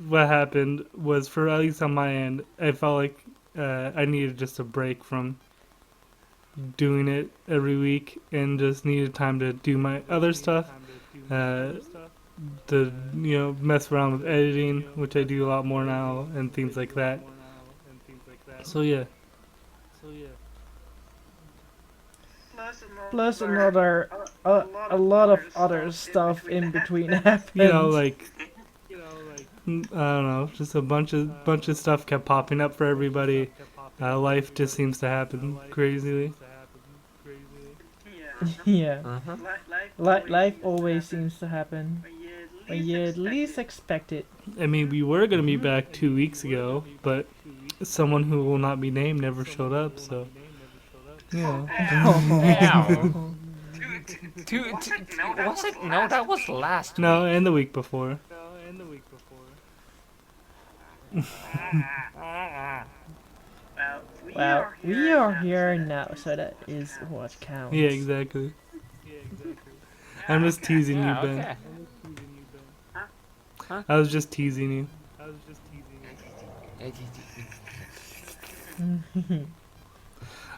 what happened was, for at least on my end, I felt like I needed just a break from doing it every week and just needed time to do my other stuff. Uh, to mess around with editing, which I do a lot more now, and things like that. So yeah. Plus another a lot of other stuff in between happened. Like I don't know, just a bunch of stuff kept popping up for everybody. Life just seems to happen crazily. Yeah, Uh-huh. life always seems to happen when you least expect it. I mean, we were gonna be back 2 weeks ago, but someone who will not be named never showed up. So Ow. Was it? No, that was last No, week. and the week before. Well, we are here now, so that is what counts. Yeah, exactly. I'm just teasing you, Yeah, Ben. okay. I was just teasing you.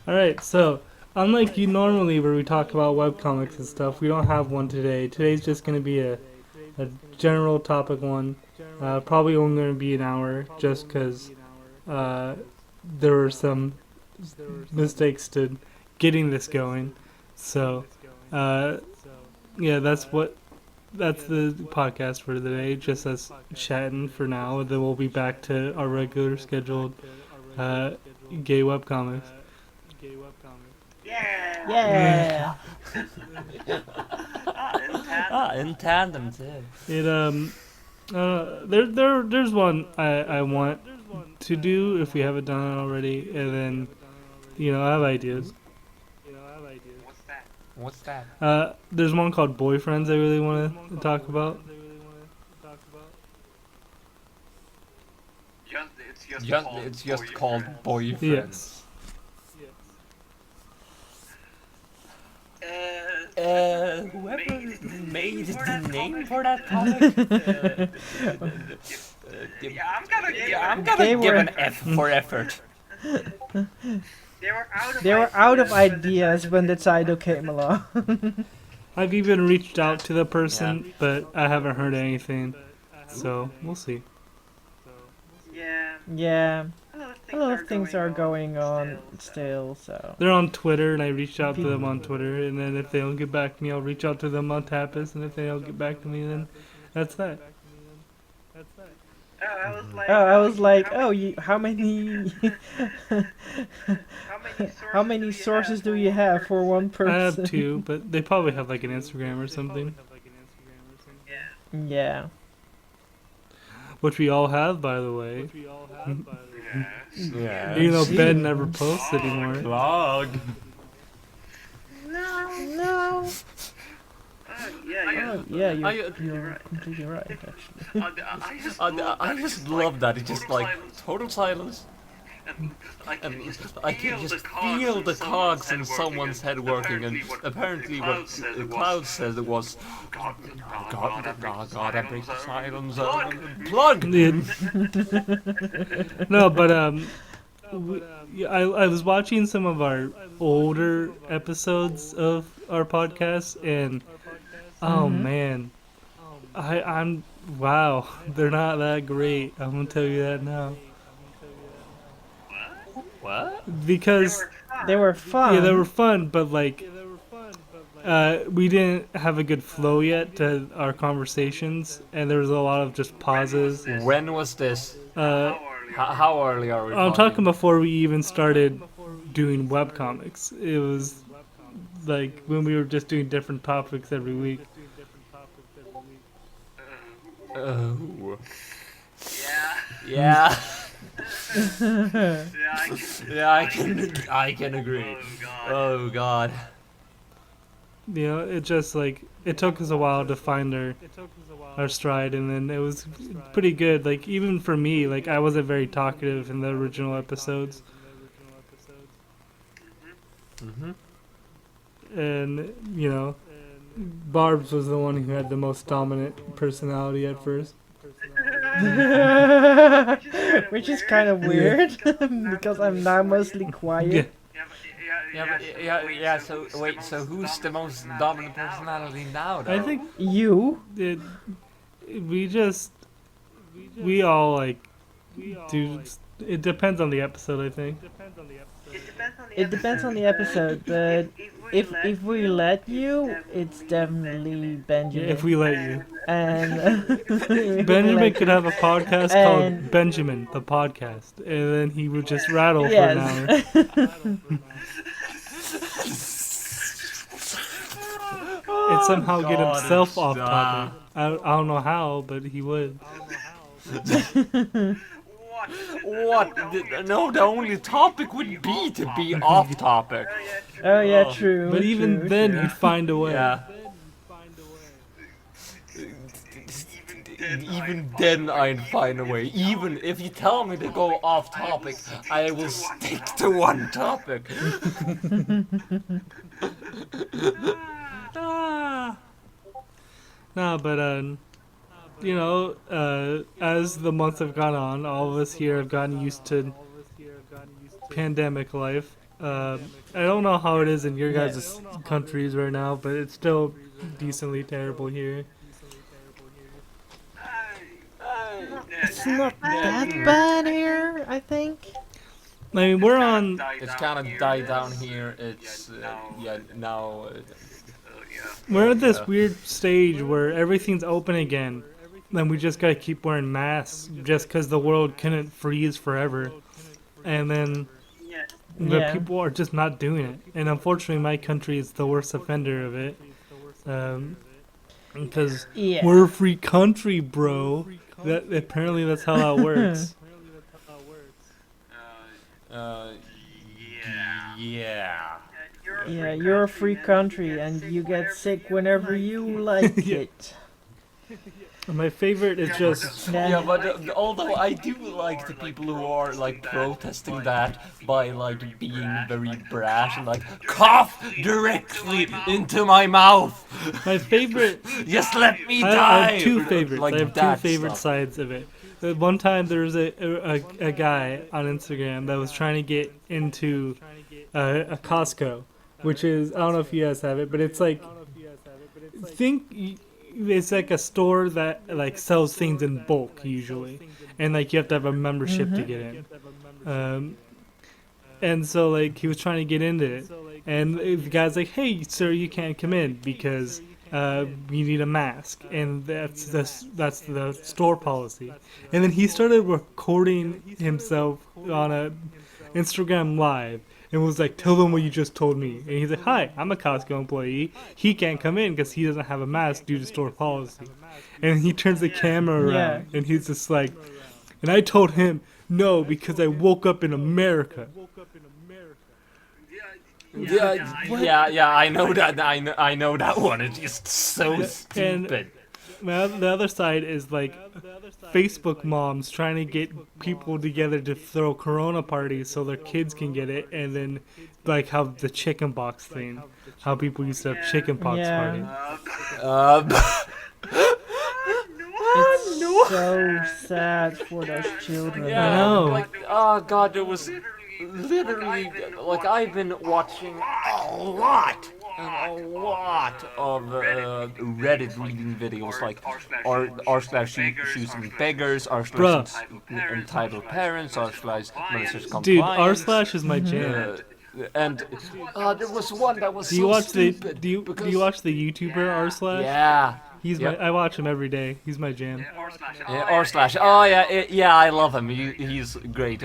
Alright, so unlike you normally where we talk about webcomics and stuff, we don't have one today. Today's just going to be a general topic one. Probably only going to be an hour just because there were some mistakes to getting this going. So, yeah, that's the podcast for today. Just us chatting for now. Then we'll be back to our regular scheduled gay webcomics. Yeah. In tandem too. There's one I want to do if we haven't done it already, and then I have ideas. What's that? There's one called Boyfriends I really want to talk about. It's just called Boyfriends. Yes. Whoever made the name for that topic, I'm gonna They give were- an F for effort. They were out of ideas when the title came along. I've even reached out to the person, but I haven't heard anything. So we'll see. Yeah, a lot of things are going on still, so. They're on Twitter, and I reached out to them on Twitter. And then if they don't get back to me, I'll reach out to them on Tapas. And if they don't get back to me, then that's that. I was like, oh, how many, how many sources do you have for one person? I have two, but they probably have like an Instagram or something, Yeah. which we all have, by the way. Yeah. Even though Ben never posts anymore. Plug. No. Oh, yeah, you're completely right, actually. I just love that. It's just like total silence. And I can just feel the cogs in someone's head working, and apparently what Cloud said was, God, I break the silence. Plug! No, but I was watching some of our older episodes of our podcast, and oh man, I'm wow, they're not that great. I'm gonna tell you that now. What? Because They were fun. yeah, they were fun, but like we didn't have a good flow yet to our conversations, and there was a lot of just pauses. When was this? Uh, How early are we I'm talking before we even started doing webcomics. It was like when we were just doing different topics every week. Oh. Yeah. Yeah, I can agree. Oh God. It just like it took us a while to find our stride, and then it was pretty good. Like even for me, like I wasn't very talkative in the original episodes, Mhm. and Barb's was the one who had the most dominant personality at first. Which is kind of weird because I'm now mostly Yeah. quiet. Yeah. So wait, so who's the most dominant personality now, though? I think You? it, we all like do. It depends on the episode, I think. It depends on the episode, but if we let you, it's definitely Yeah, Benjamin. if we let you. And if we Benjamin let could you. have a podcast And- called Benjamin the Podcast, and then he would just rattle for an Yes. hour. And somehow get God, himself it's off not. topic. I don't know how, but he would. What? No, the only topic would be to be off topic. Oh yeah, Oh. true. But even true, then, true. you'd find a way. Yeah. Even then, I'd find a way. Even if you tell me to go off topic, I will stick to one topic. Ah. No, but you know, as the months have gone on, all of us here have gotten used to pandemic life. I don't know how it is in your guys' countries right now, but it's still decently terrible here. It's not that bad here, I think. I mean, we're on. It's kind of died down here. It's now. We're at this Yeah. weird stage where everything's open again, and we just gotta keep wearing masks just because the world couldn't freeze forever. And then the Yeah. people are just not doing it. And unfortunately, my country is the worst offender of it. Because Yeah. we're a free country, bro. That apparently that's how that works. Yeah. Yeah, you're a free country and you get sick whenever you like Yeah. it. And my favorite is just Yeah, but although I do like the people who are like protesting that by like being very brash and like cough directly into my mouth. my favorite. Just let me I die. have two favorites. Like I have two that favorite stuff. sides of it. One time there was a guy on Instagram that was trying to get into a Costco, which is, I don't know if you guys have it, but it's like, it's like a store that like sells things in bulk usually, and like you have to have a membership to get in. And so like he was trying to get into it, and the guy's like, "Hey, sir, you can't come in because you need a mask," and that's the store policy. And then he started recording himself on a Instagram Live and was like, "Tell them what you just told me." And he's like, "Hi, I'm a Costco employee. He can't come in because he doesn't have a mask due to store policy." And he turns the camera around and he's just like, "And I told him no because I woke up in America." Yeah. I know that. I know that one. It's just so stupid. The other side is like Facebook moms trying to get people together to throw Corona parties so their kids can get it, and then like how the chicken pox thing, how people used to have chicken pox Yeah. parties. It's so sad for those children. Yeah, I know. like, oh god, there was literally, like, I've been watching a lot of Reddit reading videos, like r/shooting beggars, entitled parents, r/malicious Dude, compliance. r/ is my jam. And there was one that was Do you so watch stupid. do you because- watch the YouTuber r/? Yeah. He's Yep. I watch him every day. He's my jam. Yeah, r/. Oh yeah, I love him. He's great.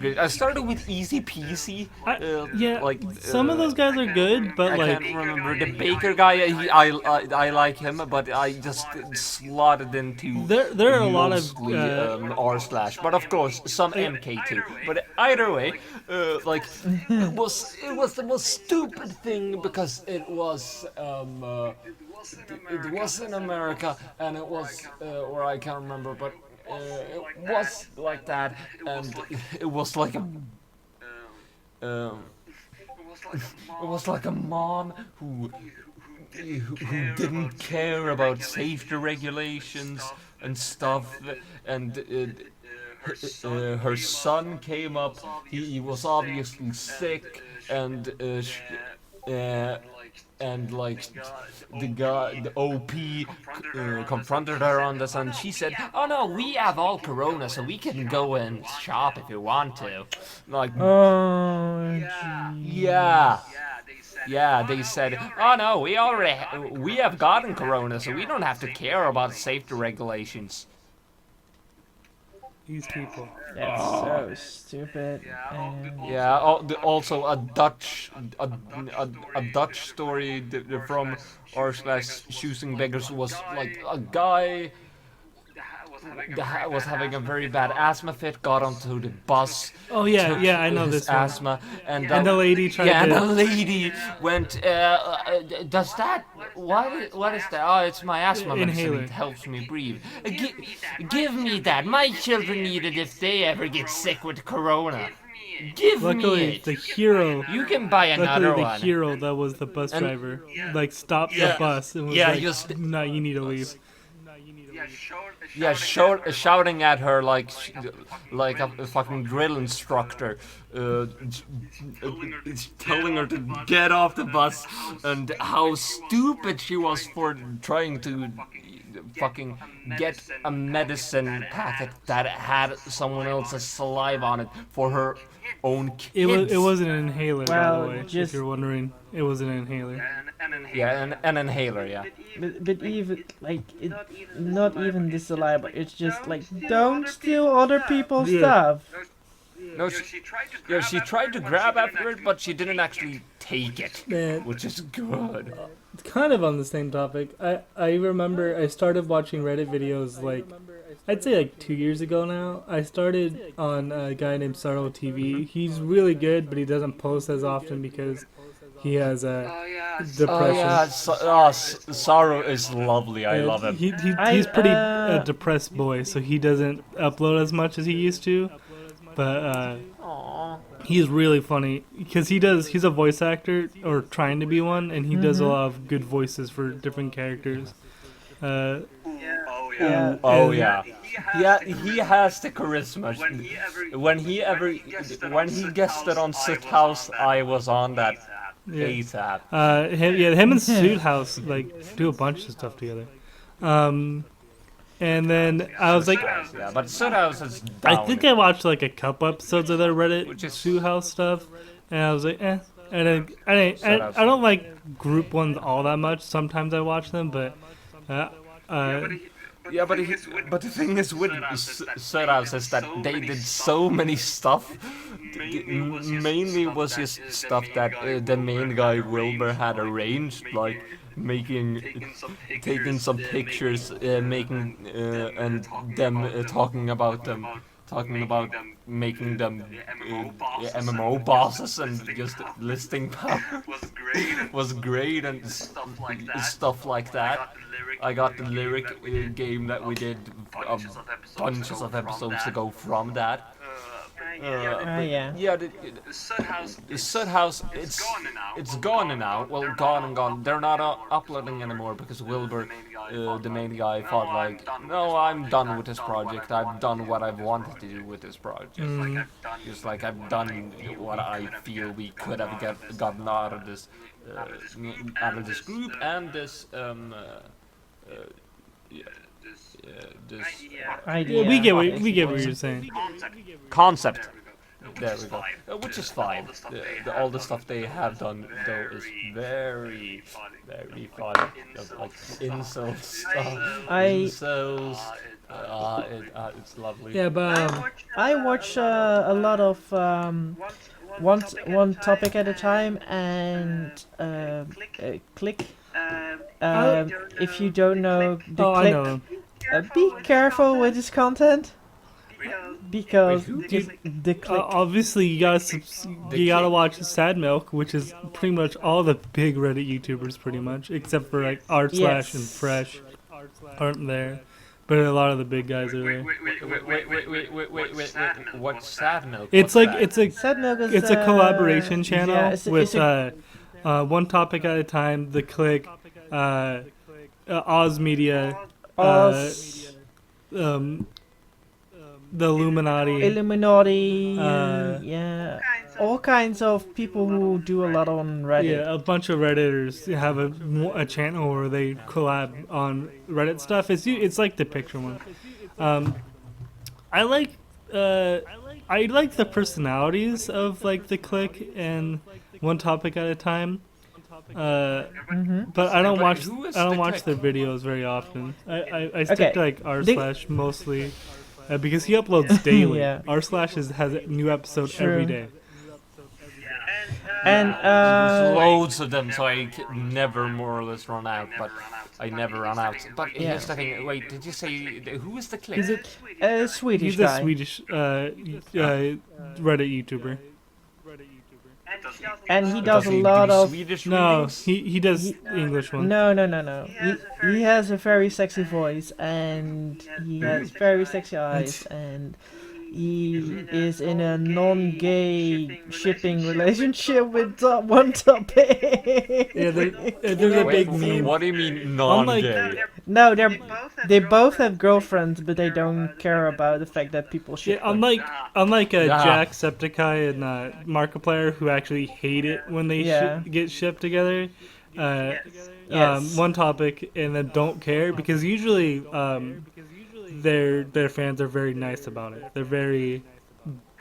Great. I started with Easy Peasy. Some of those guys are good, but I like can't remember the baker guy. I like him, but I just slotted into there are a lot of mostly, r/. But of course some MK too. But either way, like it was the most stupid thing because it was in America and it was where I can't remember, but it was like that, and it was like a. It was like a mom who didn't care about safety regulations, and stuff, and her son came up. He was obviously sick, and and like the guy, the OP, confronted her on this, and she said, "Oh no, we have all Corona, so we can go and shop if you want to." Like, Oh, yeah. Yeah, they said, "Oh no, we have gotten Corona, so we don't have to care about safety regulations." These people. that's so stupid. Yeah. Also a Dutch story from r slash choosing beggars was like a guy was having a very bad asthma fit, got onto the bus. Oh yeah, took yeah, I know his this one. asthma, and the lady tried yeah, and to. the lady went, does that? What is that? Oh, it's my asthma medicine. Inhaler. It helps me breathe. Give me that. My children need it if they ever get sick with corona. Give me Luckily, it. the hero. You can buy another Luckily, the one. hero that was the bus And- driver, like stopped Yeah. the bus and was Yeah, like, just- "No, you need to leave." Yeah, shouting at her like a fucking drill instructor, telling her to get off the bus, and how stupid she was for trying to fucking get a medicine packet that had someone else's saliva on it for her own kids. It was an inhaler, by Well, the way. If just- you're wondering, it was an inhaler. Yeah, an inhaler, yeah. But even like it, not even the saliva. It's just like don't steal other people's Yeah. stuff. No, she tried to grab after it, but she didn't actually take it, Man, which is good. kind of on the same topic. I remember I started watching Reddit videos like I'd say like 2 years ago now. I started on a guy named Sorrow TV. He's really good, but he doesn't post as often because he has a depression. Oh yeah, Sorrow is lovely. I love him. He's pretty I, depressed boy, so he doesn't upload as much as he used to. But he's really funny because he's a voice actor or trying to be one, and he does a lot of good voices for different characters. Yeah. Oh and- yeah. He has the charisma. When he guested on Sit House, I was on that Yeah. ASAP. Him and Suit House like do a bunch of stuff together. And then I was like, Yeah, but Sit House is I down. think I watched like a couple episodes of their Reddit Which is- Suit House stuff, and I was like, eh. And then I don't like group ones all that much. Sometimes I watch them, but Yeah, but the thing is with Sit House is that they did so many stuff. Mainly was just stuff that the main guy Wilbur had arranged, like taking some pictures, making and them talking about making them MMO bosses and just listing power was great and stuff like that. I got the lyric game that we did bunches of episodes ago from that. Yeah. Yeah, the Sud House, it's gone now. Well, gone and gone. They're not uploading anymore because Wilbur, the main guy, thought like, no, I'm done with this project. I've done what I've wanted to do with this project. Just like I've done what I feel we could have gotten out of this group and this Idea. we get what you're saying. concept. There we go. Which is fine. All the stuff they have done though is very, very fun. Like incel stuff. Incels. It's lovely. Yeah, but I watch a lot of one topic at a time and click. If you don't know the I click, know him. Be careful with this content because Wait, who? the click. Obviously, you gotta watch Sad Milk, which is pretty much all the big Reddit YouTubers, pretty much, except for like Art Slash and Yes. Fresh aren't there, but a lot of the big guys are there. Wait. What's Sad Milk? It's What's like that? Sad Milk is, it's a collaboration channel yeah, it's with a- one topic at a time. The Click, Oz Media, Oz, um, the Illuminati. Illuminati, Uh, yeah, all kinds of people who do a lot on Reddit. Yeah, a bunch of Redditors have a channel where they collab on Reddit stuff. It's like the picture one. Um, I like the personalities of like the clique and one topic at a time. But I don't But watch who is I don't the watch their clique? videos very often. I stick Okay. to like r They- slash mostly because he uploads daily. Yeah. R slash has a new episode True. every day. And There's loads of them, so I never more or less run out. But I never run out. But Yeah. here's the thing. Wait, did you say who is the clique? He's a Swedish He's a guy. Swedish Reddit YouTuber. And he does a he lot do of Swedish No, readings? he does the English one. no. He has a very sexy voice, and he has very sexy eyes, and he is in a non-gay shipping relationship with one topic. Yeah, there's a Wait, big meme. what do you mean non-gay? No, they both have girlfriends, but they don't care about the fact that people ship Yeah, them. unlike Yeah. Jack, Septiceye, and Markiplier, who actually hate it when they Yeah. get shipped together. Yes. One topic, and then don't care because usually their fans are very nice about it. They're very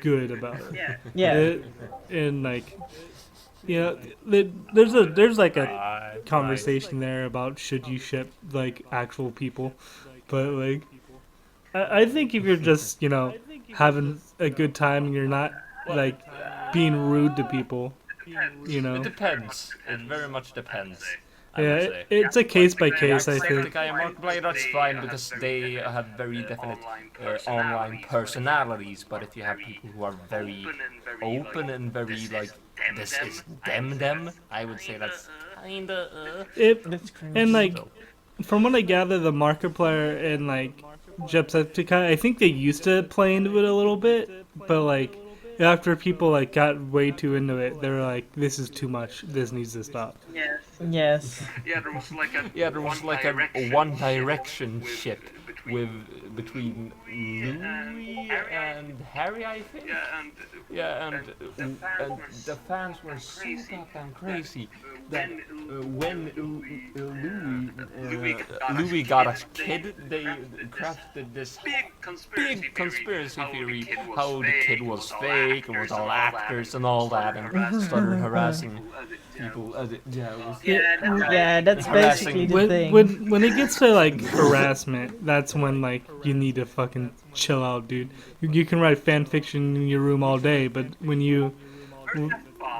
good about it. Yeah. And like, you know, there's like a conversation there about should you ship like actual people, but like, I think if you're just having a good time and you're not like being rude to people, It depends. It very much depends. I yeah, would say. it's a case by case. I think. Septiceye and Markiplier, that's fine because they have very definite online personalities. But if you have people who are very open and very like, this is them, I would say that's kinda. That's cringe. And like, from what I gather, the Markiplier and like Jacksepticeye, I think they used to play into it a little bit, but like after people like got way too into it, they were like, "This is too much. This needs to stop." Yes. Yeah, there was like a One Direction ship between Louis and Harry, I think. Yeah, and the fans were so goddamn crazy that when Louis got a kid, they crafted this big conspiracy theory how the kid was fake and was all actors and all that, and started harassing people. Yeah, that's basically the thing. When it gets to like harassment, that's when like you need to fucking chill out, dude. You can write fan fiction in your room all day, but when you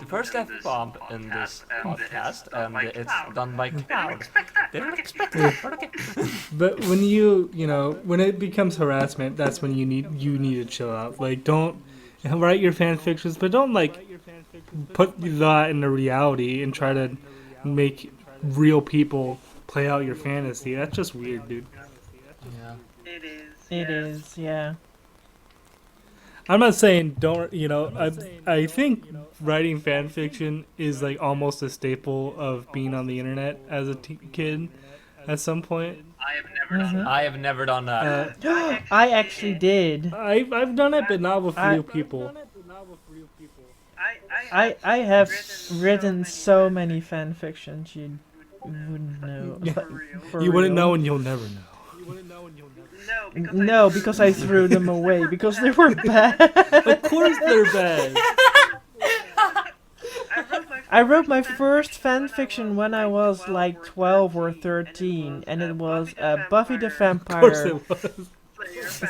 The first F-bomb in this podcast, and it's done by Cloud. They don't expect that, but okay. But when it becomes harassment, that's when you need to chill out. Like, don't write your fan fictions, but don't like put that into reality and try to make real people play out your fantasy. That's just weird, dude. Yeah. It is, yeah. I'm not saying don't. I think writing fan fiction is like almost a staple of being on the internet as a kid. At some point, I have never done that. I actually did. I've done it, but not with real people. I have written so many fan fictions you wouldn't know. Yeah. For You wouldn't real. know, and you'll never know. No, because I threw them away because they were bad. Of course they're bad. I wrote my first fan fiction when I was like 12 or 13, and it was a Buffy the Of course Vampire it was.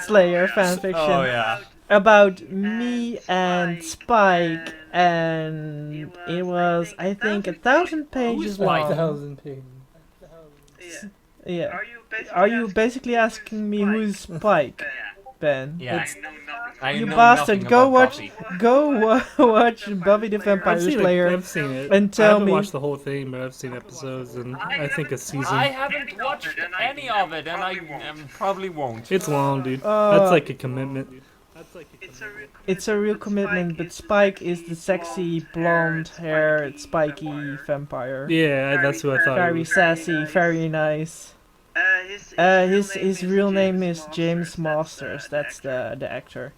Slayer fan fiction Oh yeah. about me and Spike, and it was, I think, 1,000 pages long. 1,000 pages. Yeah. Are you basically asking me who's Spike, Ben? Yeah. It's- I you know bastard! nothing Go about watch, Buffy. watch Buffy the Vampire Slayer. I've seen it. and I tell haven't me- watched the whole thing, but I've seen episodes, and I think a season. I haven't watched any of it, and I probably won't. It's long, dude. Uh, That's like a commitment. It's a real commitment, but Spike is the sexy blonde-haired, spiky vampire. Yeah, that's who I thought. It Very was. sassy, very nice. his real name is James Masters. That's the actor.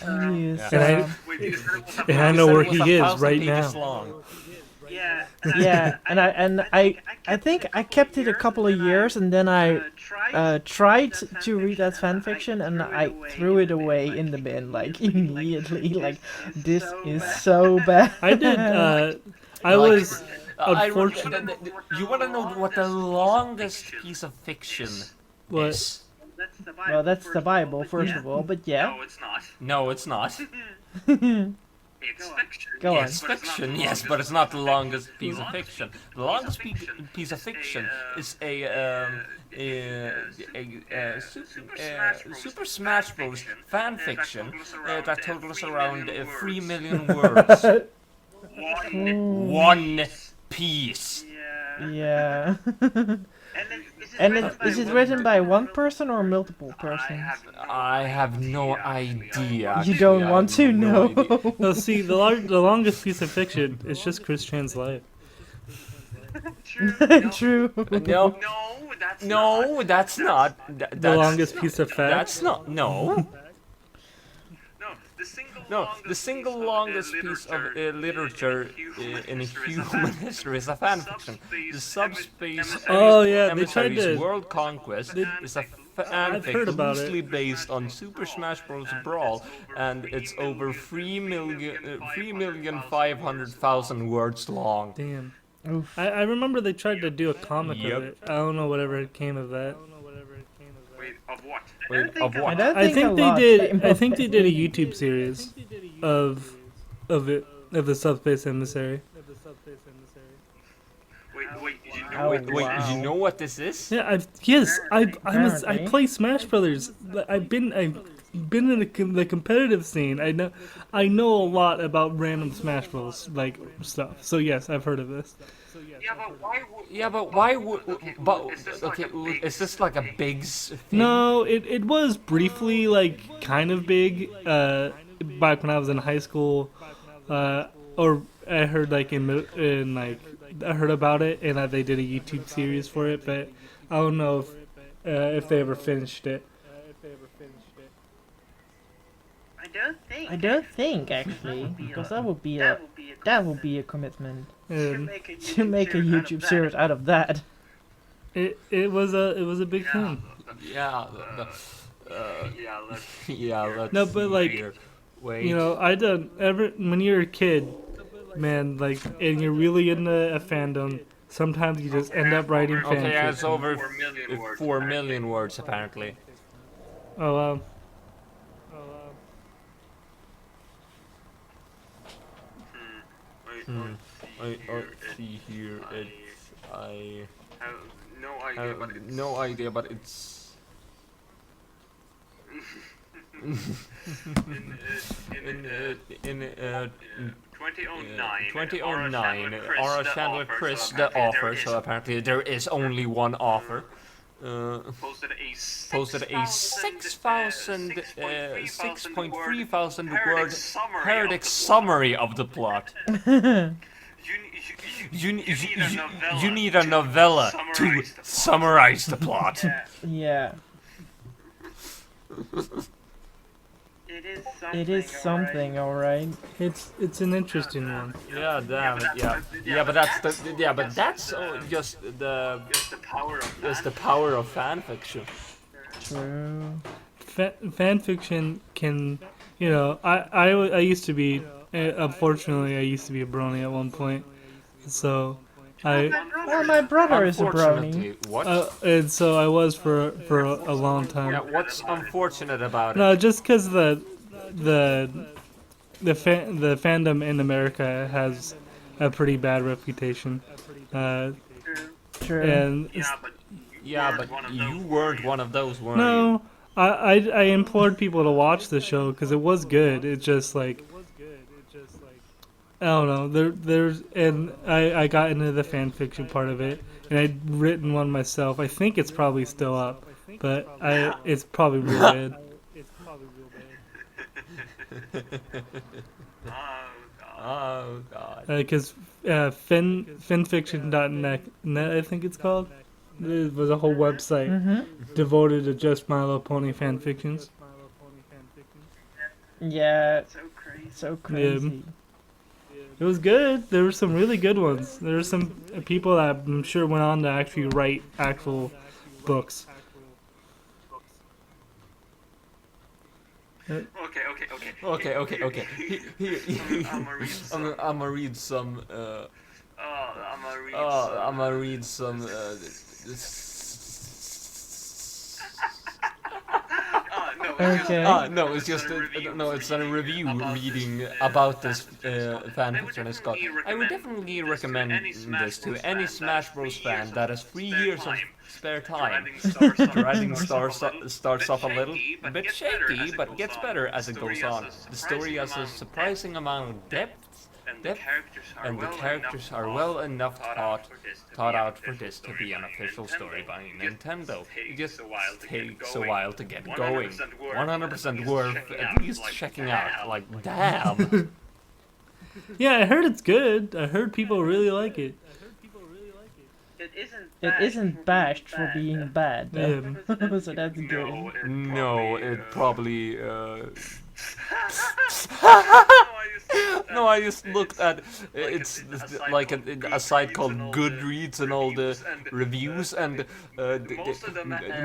And he is. And I- And I know where he is right now. Long. Yeah, and I think I kept it a couple of years, and then I tried to read that fan fiction, and I threw it away in the bin like immediately. Like, this is so bad. I did. I Like, was unfortunate. You want to know what the longest piece of fiction What? is? Well, that's the Bible, first of all, but yeah. No, it's not. No, it's not. It's fiction. Go on. It's fiction, yes, but it's not the longest piece of fiction. The longest piece of fiction is Super Smash Bros. Fan fiction that totals around 3 million words. One piece. Yeah. And And is it written by one person or multiple persons? I have no idea. You don't actually. want I to have no idea. know. No, see, the longest piece of fiction is just Chris Chan's life. True. No, No, that's no, that's not. The longest piece of fact. That's not. No. No, No, the single longest piece of literature in human history is a fanfiction. The Subspace Oh, yeah, they Emissaries tried to- World Conquest is a fanfic heard about it. loosely based on Super Smash Bros. Brawl, and it's over 3,500,000 words long. Damn. Oof. I remember they tried to do a comic Yep. of it. I don't know whatever came of that. Wait, of what? Wait, of I what? don't I think, think a they lot did. came I of think it. they did a YouTube series of it of the Subspace Emissary. Wait, you know Oh, Wait, wow. you know what this is? Yeah, I Apparently. play Smash Brothers. I've been in the competitive scene. I know a lot about random Smash Bros like stuff. So yes, I've heard of this. Yeah, but why would... Yeah, but why would? But Is this like okay, a big- is this like a big thing? No, it was briefly like kind of big back when I was in high school, or I heard like in like I heard about it and they did a YouTube series for it, but I don't know if they ever finished it. I don't think actually, because that would be a commitment And to make a YouTube series out of that. it was a big thing. Yeah. Yeah, let's... Yeah. Let's No, but, see like, here. Wait. You know, when you're a kid, man, like, and you're really into a fandom, sometimes you just end up writing fan Okay, it's fiction. over 4 million words, 4 million words apparently. Oh wow. Wait, Hmm. let's Let's see here. It's I have no idea, but have it's... no idea, but it's in 2009, 2009, Aura Chandler Chris, the author, so apparently there is only one author, posted a posted a 6.3 thousand word heretic summary of the plot. You need a novella to summarize the plot. Yeah, it is something, alright. It's an interesting one. Yeah, damn it. Yeah, but that's just the power of fan fiction. True. Fan fiction can, you know, I used to be, unfortunately, I used to be a brony at one point, so Well, my brother is a brony. Unfortunately, what? and so I was for a long time. Yeah, what's unfortunate about it? No, just because the fandom in America has a pretty bad reputation, True. and Yeah, but you weren't one of those, were you? no, I implored people to watch the show because it was good. It's just like I don't know. There's and I got into the fan fiction part of it, and I'd written one myself. I think it's probably still up, but it's probably real good. Oh god. Because fanfiction.net, I think it's called. There was a whole website Mm-hmm. devoted to just My Little Pony fan fictions. Yeah, So crazy. so crazy. It was good. There were some really good ones. There were some people that I'm sure went on to actually write actual books. Okay. I'm gonna read some. I'm gonna read some. I'm gonna read some. Okay. No, it's just no, it's a review reading about this fanfiction it's got. I would definitely recommend this to any Smash Bros fan that has 3 years of spare time. Writing starts off a bit shaky, but gets better as it goes on. The story has a surprising amount of depth, and the characters are well enough thought out for this to be an official story by Nintendo. It just takes a while to get going. 100% worth at least checking out. Like, damn. Yeah, I heard it's good. I heard people really like it. It isn't bashed for being bad, though. Yeah. So that's good. No, it probably. No, I just looked at it's like a site called Goodreads and all the reviews, and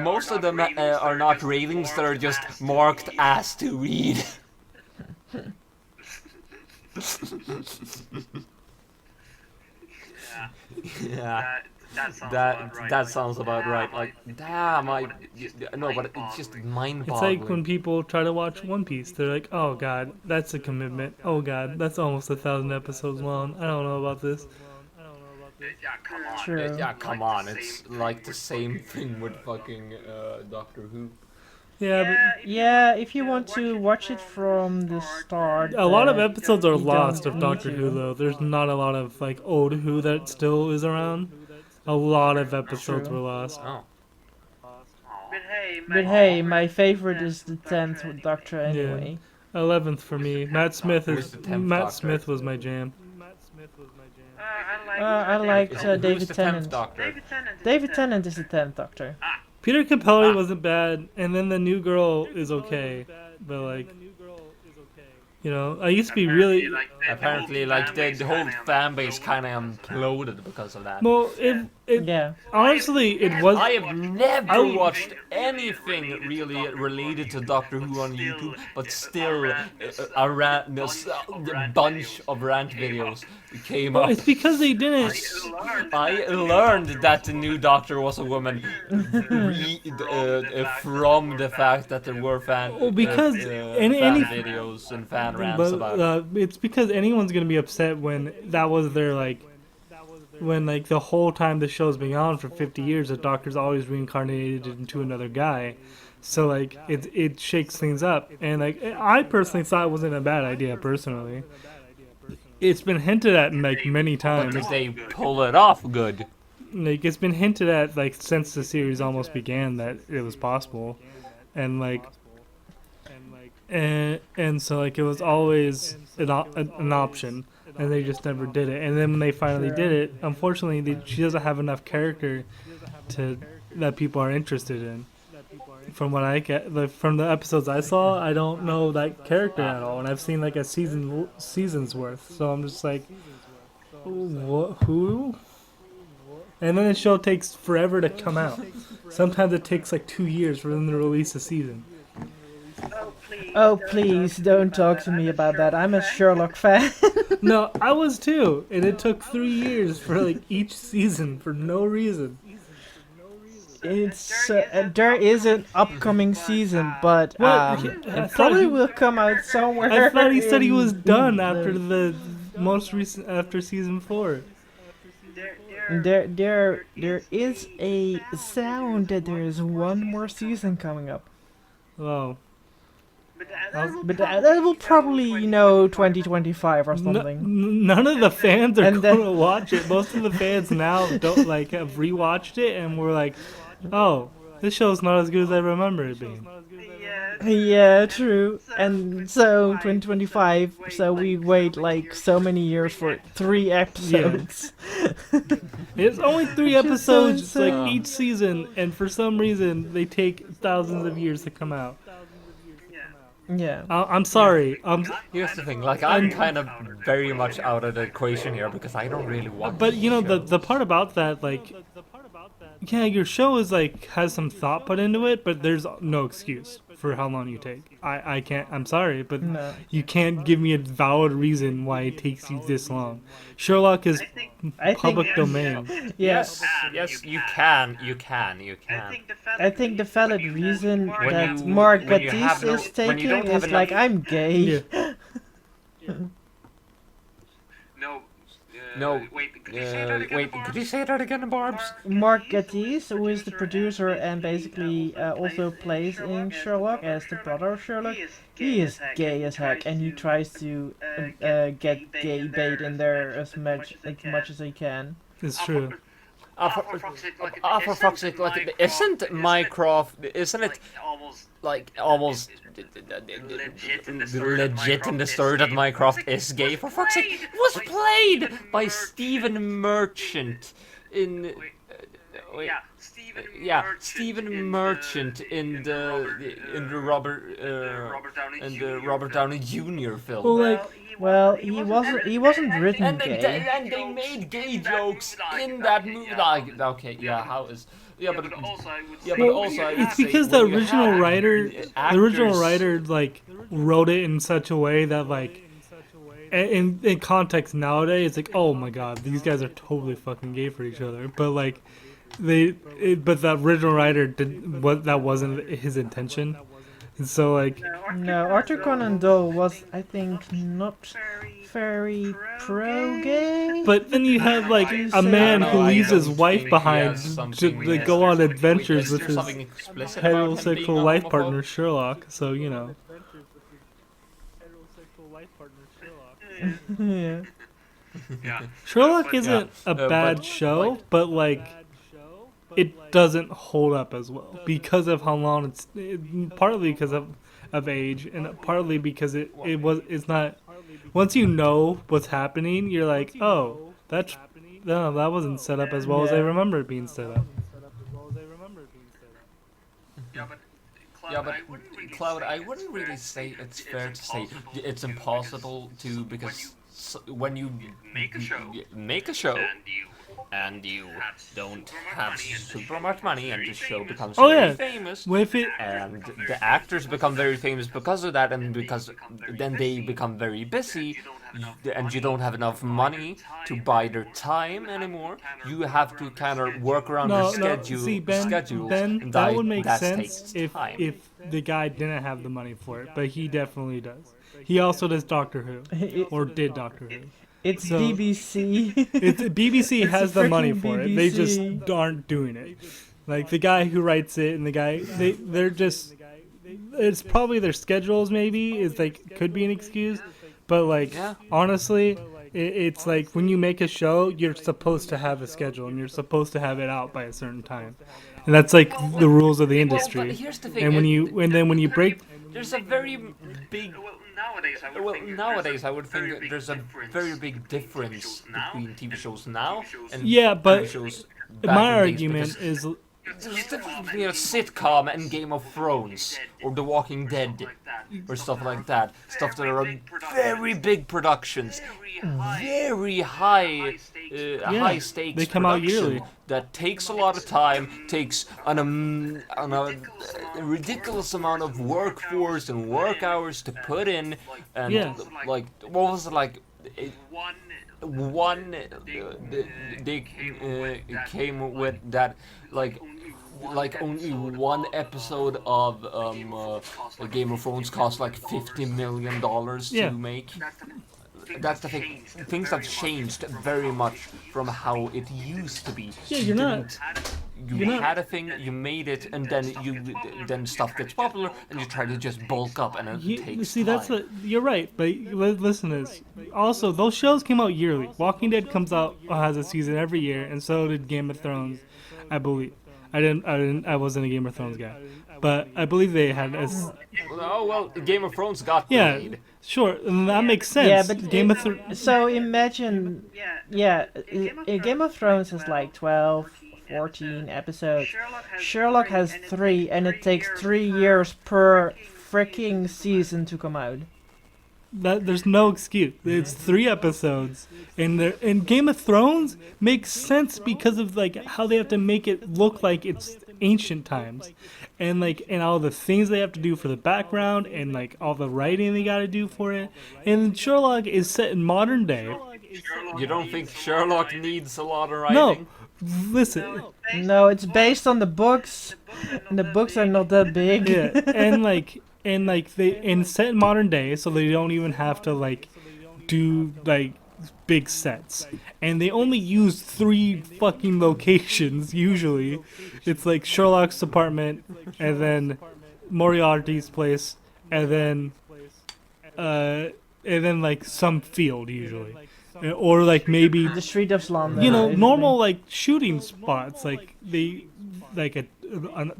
most of them are not ratings; they're just marked as to read. Yeah. That sounds about right. Like, damn, no, but it's just It's mind-boggling. like when people try to watch One Piece. They're like, oh god, that's a commitment. Oh god, that's almost 1,000 episodes long. I don't know about this. Yeah, come on. True. Yeah, come on, it's like the same thing with fucking Doctor Who. Yeah, Yeah, if you want to watch it from the start. but a lot of uh, episodes are you lost don't of Doctor need Who, to. though. There's not a lot of, like, old Who that still is around. A lot of episodes True. were lost. Oh. But hey, my favorite is the 10th Doctor anyway. 11th for me. Matt Smith Who's is the 10th Matt Doctor? Smith was my jam. I liked Who's David the 10th Tennant. Doctor? David Tennant is the 10th Doctor. Peter Capaldi wasn't bad, and then the new girl is okay, but like, you know, I used to be really Apparently, like, the whole fan base kind of imploded because of that. well. It Yeah. honestly, it was. I have never I- watched anything really related to Doctor Who on YouTube, but still a bunch of rant videos came Well, up. it's because they didn't. I learned that the new Doctor was a woman from the fact that there were Well, because any- fan videos and fan rants But about it. it's because anyone's gonna be upset when that was their like, when like the whole time the show's been on for 50 years, the Doctor's always reincarnated into another guy. So like it shakes things up, and like I personally thought it wasn't a bad idea personally. It's been hinted at like many times. Because they pull it off good. Like it's been hinted at like since the series almost began that it was possible, and like and so like it was always an option, and they just never did it. And then when they finally did it, unfortunately she doesn't have enough character to that people are interested in. From what I get, from the episodes I saw, I don't know that character at all, and I've seen like a season's worth. So I'm just like, what? Who? And then the show takes forever to come out. Sometimes it takes like 2 years for them to release a season. Oh, please don't talk to me about that. I'm a Sherlock fan. No, I was too, and it took 3 years for like each season for no reason. It's there is an upcoming season, but Well, I it thought probably he- will come out somewhere. I thought he said he was in done the- after the most recent after season 4. There is a sound that there is one more season coming up, Oh, but that will probably 2025 or something. None of the fans are And then- going to watch it. Most of the fans now don't like have rewatched it, and we're like, oh, This show's not as good as I remember it being. Yeah, true. And so 2025. So we wait like so many years for 3 episodes. It's only 3 Which is so episodes like insane. each season, and for some reason they take thousands of years to come out. Yeah. I'm sorry. Here's the thing, like I'm kind of very much out of the equation here because I don't really watch. But you know the shows. the part about that, like, yeah, your show is like has some thought put into it, but there's no excuse for how long you take. I can't. I'm sorry, but No. you can't give me a valid reason why it takes you this long. Sherlock is I public think. domain. Yes. Yes, you can. I think the valid reason When that you- Mark when you Gatiss have no- is when you taking don't have is like, enough- I'm gay. Yeah. No. Wait, could you say that again, Barbs? Mark Gatiss, who is the producer and basically also plays in Sherlock as the brother of Sherlock, he is gay as heck, and he tries to get gay bait in there as much as he can. It's true. For fuck's sake, like, isn't Mycroft, isn't it like almost legit in the story that Mycroft is gay? For fuck's sake, it was played by Stephen Merchant in. Wait, Stephen Merchant in the Robert Downey Jr. film. Well, like, Well, he wasn't written And gay. they made gay jokes in that movie. Like, okay, yeah, how is? Yeah, but also I would it's say because the when you original have writer, actors- like wrote it in such a way that like, in context nowadays, it's like, oh my god, these guys are totally fucking gay for each other. But like, but the original writer that wasn't his intention. And so like, No, Arthur Conan Doyle was, I think, not very pro-gay. but then you have like a man who leaves his wife behind to like, go on adventures with his heterosexual life partner Sherlock. So you know. Yeah. Sherlock isn't a but, bad show, like- but like it doesn't hold up as well because of how long partly because of age and partly because it's not. Once you know what's happening, you're like, oh, that wasn't set up as well as I Yeah. remember it being set up. Yeah, but Cloud, I wouldn't really say it's fair to say it's impossible to, because when you make a show and you don't have super much money and the show becomes Oh, very yeah. famous, With it, and the actors become very famous because of that, and because then they become very busy, and you don't have enough money to buy their time anymore. You have to kind of work around their schedule. See, Ben, and that would make that sense takes if time. the guy didn't have the money for it, but he definitely does. He also does Doctor Who, or did Doctor Who. It's So- BBC. BBC It's has the the money freaking for it. They just BBC. aren't doing it. Like the guy who writes it and the guy they're just. It's probably their schedules. Maybe is like could be an excuse, but like Yeah. honestly, it's like when you make a show, you're supposed to have a schedule and you're supposed to have it out by a certain time, and that's like the rules of the Well, but industry. here's the thing. And when you break, there's a very big. Well, nowadays I would think that there's a very big difference between TV shows now and Yeah, but TV shows back my in the days, argument because is there's a difference between a sitcom and Game of Thrones or The Walking Dead or stuff like that. Stuff that are very big productions, very high stakes. they come out production yearly. That takes a lot of time, takes a ridiculous amount of workforce and work hours to put in, and Yeah. like what was it like? They came with that like only one episode of Game of Thrones cost like $50 million Yeah. to make. That's the thing. Things have changed very much from how it used to be. Yeah, You you're not- had a thing, you made it, and then stuff gets popular, and you try to just bulk up, and it takes see, time. you're right, but listen to this. Also, those shows came out yearly. Walking Dead comes out has a season every year, and so did Game of Thrones, I believe. I wasn't a Game of Thrones guy, but I believe they had Oh well, Game of Thrones got yeah, delayed. sure, and that makes sense. Yeah, but Game of Thrones. so imagine, yeah, Game of Thrones has like 12, 14 episodes. Sherlock has 3, and it takes 3 years per freaking season to come out. That there's no excuse. It's 3 episodes, and Game of Thrones makes sense because of like how they have to make it look like it's ancient times, and all the things they have to do for the background, and like all the writing they got to do for it. And Sherlock is set in modern day. You don't think Sherlock needs a lot of No, writing? listen, No, it's based on the books, and the books are not that big. yeah, and set in modern day, so they don't even have to like do like big sets, and they only use 3 fucking locations usually. It's like Sherlock's apartment, and then Moriarty's place, and then like some field usually, or like maybe The Street of London. normal like shooting spots, like a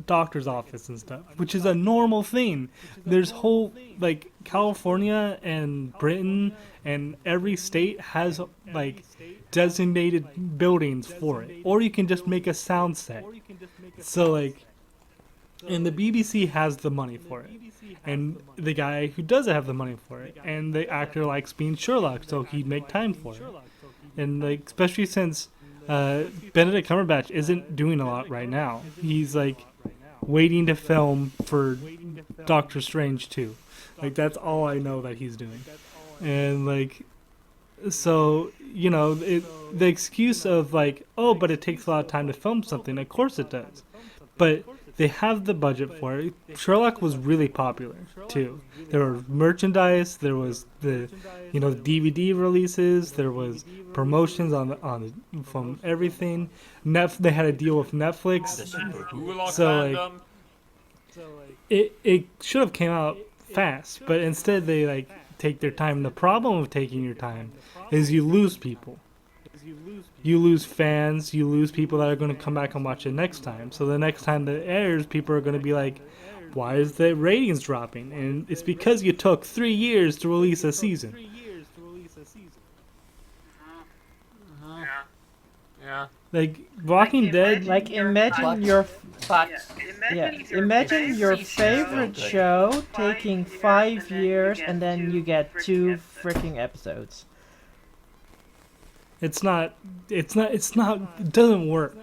doctor's office and stuff, which is a normal thing. There's whole like California and Britain and every state has like designated buildings for it, or you can just make a sound set. So like, and the BBC has the money for it, and the guy who doesn't have the money for it, and the actor likes being Sherlock, so he'd make time for it. And like, especially since Benedict Cumberbatch isn't doing a lot right now. He's like waiting to film for Doctor Strange 2. Like that's all I know that he's doing. And like, so the excuse of like, oh, but it takes a lot of time to film something. Of course it does, but they have the budget for it. Sherlock was really popular too. There were merchandise. There was the DVD releases. There was promotions from everything. They had a deal with Netflix. So like, it should have came out fast, but instead they like take their time. The problem with taking your time is you lose people. You lose fans, you lose people that are going to come back and watch it next time. So the next time that it airs, people are going to be like, why is the ratings dropping? And it's because you took 3 years to release a season. Yeah. Like, Walking Dead, Like imagine your imagine your favorite show taking 5 years, and then you get 2 freaking episodes. it doesn't work.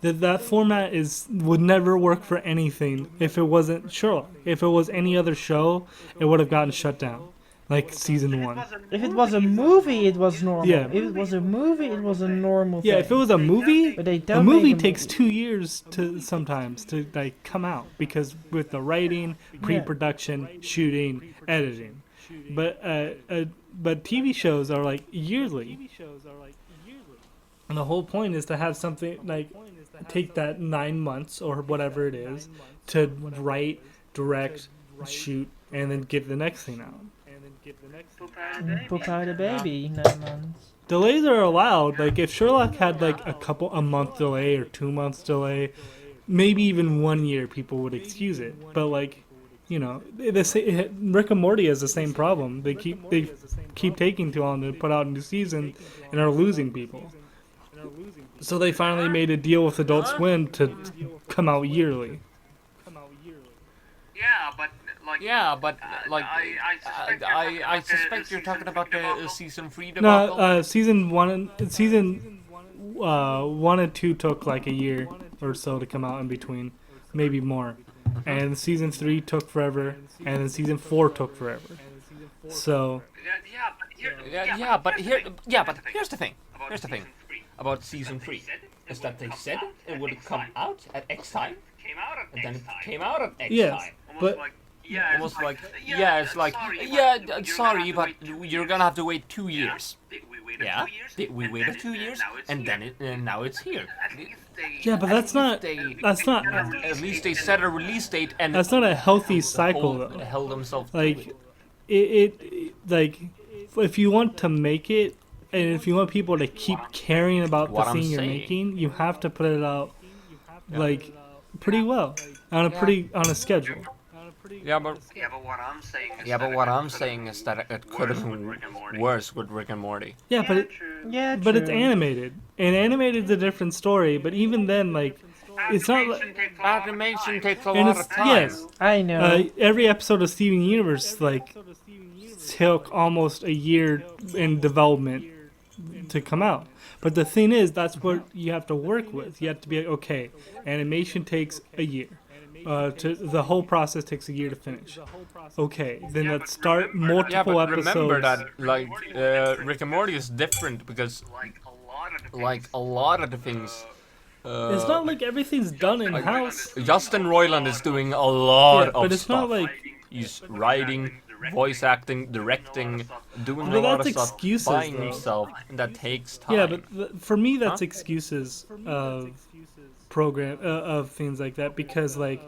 That format would never work for anything if it wasn't Sherlock. If it was any other show, it would have gotten shut down. Like season 1. If it was a movie, it was normal. Yeah. If it was a movie, it was a normal thing. Yeah, if it was a movie, But they a don't movie make a takes movie. 2 years to sometimes to like come out, because with the writing, pre-production, shooting, editing. But TV shows are like yearly. And the whole point is to have something like take that 9 months or whatever it is to write, direct, shoot, and then get the next thing out. Poop out a baby, 9 months. Delays are allowed. Like if Sherlock had like a month delay or 2 months delay, maybe even 1 year, people would excuse it. But like, Rick and Morty has the same problem. They keep taking too long to put out a new season and are losing people. So they finally made a deal with Adult Swim to come out yearly. Yeah, but I suspect you're talking about the season 3 debacle. No, season 1 and 2 took like a year or so to come out in between, maybe more. And season 3 took forever, and then season 4 took forever. So But here's the thing. About season 3 is that they said it would come out at X time, and then it came out at X yes, time. but Almost like, sorry, but you're gonna have to wait 2 years. Yeah, we waited 2 years, and now it's here. yeah, but that's not At least they set a release date, and that's not a healthy cycle though. held themselves to Like it like if you want to make it, and if you want people to keep caring about the What I'm thing you're saying. making, you have to put it out like pretty well on a schedule. Yeah, but Yeah, but what I'm saying is that it could have been worse with Rick and Morty. Yeah, Yeah, but it's true. animated, and animated's a different story. But even then, like, it's not like Animation takes a and lot it's of time. yes. I know. Every episode of Steven Universe like took almost a year in development to come out. But the thing is, that's what you have to work with. You have to be like, okay, animation takes a year. The whole process takes a year to finish. Okay, then let's start Yeah, multiple but episodes. remember that like Rick and Morty is different because like a lot of the things. It's not like everything's done in house. Justin Roiland is doing a lot Yeah, of but it's stuff. not like He's writing, voice acting, directing, doing But a lot that's of stuff excuses, by though. himself, and that takes time. yeah, but for me that's Huh? excuses of of things like that because like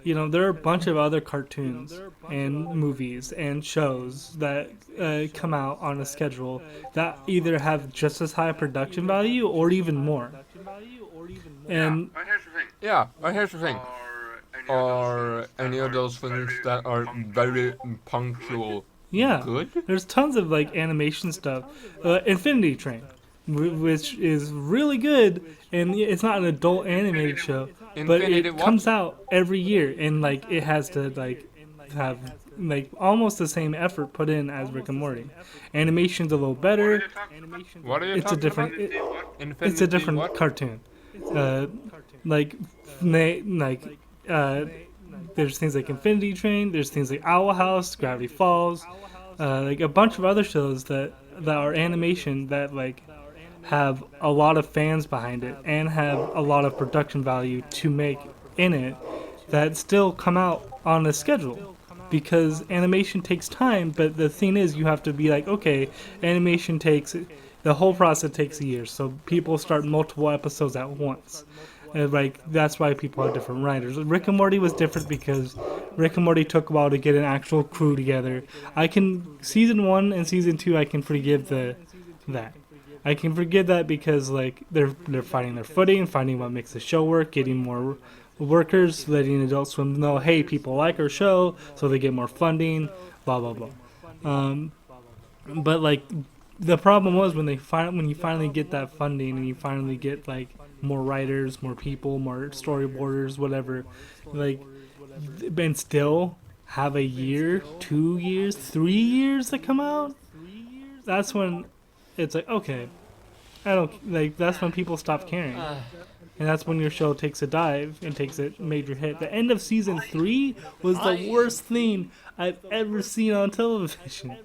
there are a bunch of other cartoons and movies and shows that come out on a schedule that either have just as high production value or even more. And Yeah, but here's the thing. Are any of those things that are very punctual yeah, good? there's tons of like animation stuff. Infinity Train, which is really good, and it's not an adult animated show, but Infinity it what? comes out every year, and like it has to like have like almost the same effort put in as Rick and Morty. Animation's a little better. What are you It's a talking different. about? It's a Infinity different what? cartoon. Like, there's things like Infinity Train. There's things like Owl House, Gravity Falls, like a bunch of other shows that are animation that like have a lot of fans behind it and have a lot of production value to make in it that still come out on a schedule. Because animation takes time, but the thing is, you have to be like, okay, animation takes the whole process takes a year, so people start multiple episodes at once. And like that's why people have different writers. Rick and Morty was different because Rick and Morty took a while to get an actual crew together. Season 1 and season 2 I can forgive that. I can forgive that because like they're finding their footing, finding what makes the show work, getting more workers, letting Adult Swim know, hey, people like our show, so they get more funding, blah blah blah. But like the problem was when you finally get that funding and you finally get like more writers, more people, more storyboarders, whatever, like, and still have a year, 2 years, 3 years to come out. That's when it's like, okay, I don't like. That's when people stop caring. And that's when your show takes a dive and takes a major hit. The end of season 3 was the worst thing I've ever seen on television.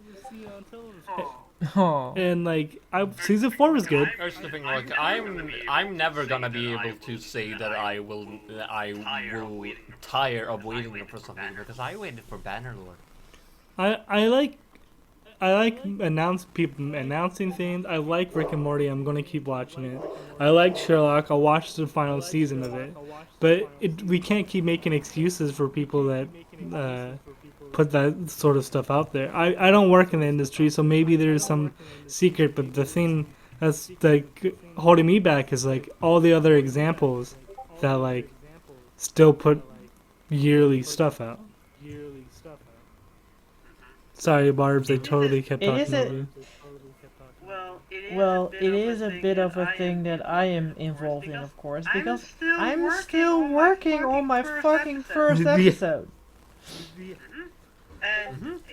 Oh. And like, season 4 was good. Here's the thing, like I'm never gonna be able to say that I will tire of waiting for something because I waited for Bannerlord. I like people announcing things. I like Rick and Morty. I'm gonna keep watching it. I like Sherlock. I'll watch the final season of it. But we can't keep making excuses for people that put that sort of stuff out there. I don't work in the industry, so maybe there's some secret. But the thing that's like holding me back is like all the other examples that like still put yearly stuff out. Sorry, Barbs, they totally kept It talking isn't- over you. Well, it is a bit of a thing that I am involved in, of course, because I'm still working on my fucking first Yeah. episode.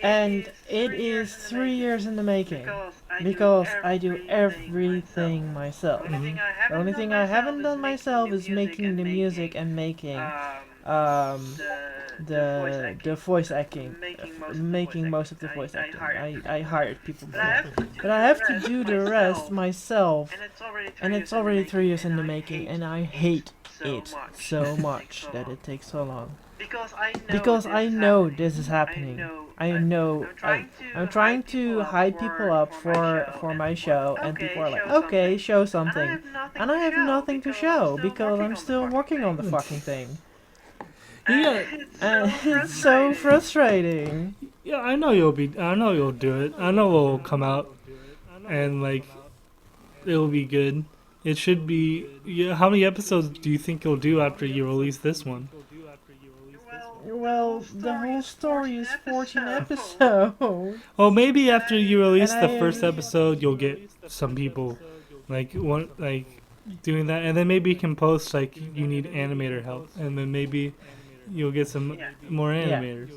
And it is 3 years in the making, because I do everything myself. The only thing I haven't done myself is making the music and making the voice acting, making most of the voice acting. I hired people before. But I have to do the rest myself, and it's already 3 years in the making, and I hate it so much that it takes so long. Because I know this is happening. I know I'm trying to hype people up for my show, and people are like, okay, show something. And I have nothing to show because I'm still working on the fucking thing. Yeah, And it's so frustrating. yeah, I know you'll do it. I know it'll come out, and like, it'll be good. it should be. Yeah, how many episodes do you think you'll do after you release this one? Well, the whole story is 14 episodes. Well, maybe after you release And the I first am- episode, you'll get some people like doing that, and then maybe you can post like you need animator help, and then maybe you'll get some more animators.